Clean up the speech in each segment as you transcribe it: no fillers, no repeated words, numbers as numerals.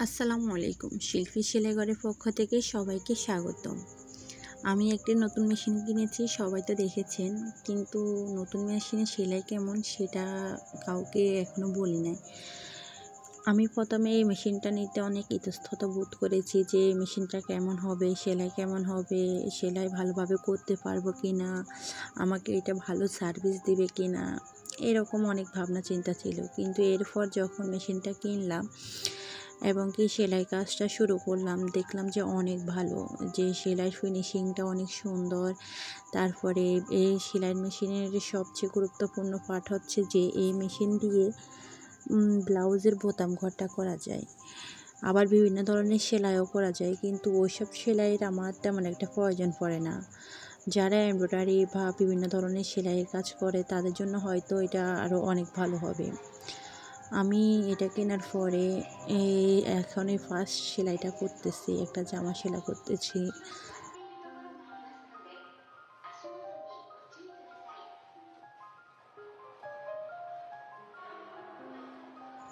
আসসালামু আলাইকুম। শিল্পী সেলাইঘরের পক্ষ থেকে সবাইকে স্বাগতম। আমি একটি নতুন মেশিন কিনেছি, সবাই তো দেখেছেন। কিন্তু নতুন মেশিনে সেলাই কেমন সেটা কাউকে এখনো বলি নাই। আমি প্রথমে এই মেশিনটা নিতে অনেক ইতস্তত বোধ করেছি যে মেশিনটা কেমন হবে, সেলাই কেমন হবে, সেলাই ভালোভাবে করতে পারবো কিনা, আমাকে এটা ভালো সার্ভিস দিবে কিনা, এরকম অনেক ভাবনা চিন্তা ছিল। কিন্তু এরপর যখন মেশিনটা কিনলাম এবং কি সেলাই কাজটা শুরু করলাম, দেখলাম যে অনেক ভালো, যে সেলাই ফিনিশিংটা অনেক সুন্দর। তারপরে এই সেলাই মেশিনের সবচেয়ে গুরুত্বপূর্ণ পার্ট হচ্ছে যে এই মেশিন দিয়ে ব্লাউজের বোতাম ঘরটা করা যায়, আবার বিভিন্ন ধরনের সেলাইও করা যায়। কিন্তু ওইসব সেলাইয়ের আমার তেমন একটা প্রয়োজন পড়ে না। যারা এমব্রয়ডারি বা বিভিন্ন ধরনের সেলাইয়ের কাজ করে তাদের জন্য হয়তো এটা আরও অনেক ভালো হবে। আমি এটা কেনার পরে এখন এই ফার্স্ট সেলাইটা করতেছি, একটা জামা সেলাই করতেছি।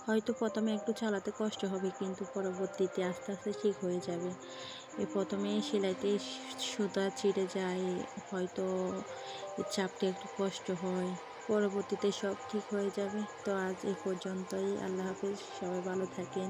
হয়তো প্রথমে একটু চালাতে কষ্ট হবে, কিন্তু পরবর্তীতে আস্তে আস্তে ঠিক হয়ে যাবে। প্রথমে সেলাইতে সুতা ছিঁড়ে যায়, হয়তো চাপতে একটু কষ্ট হয়, পরবর্তীতে সব ঠিক হয়ে যাবে। তো আজ এই পর্যন্তই। আল্লাহ হাফেজ, সবাই ভালো থাকেন।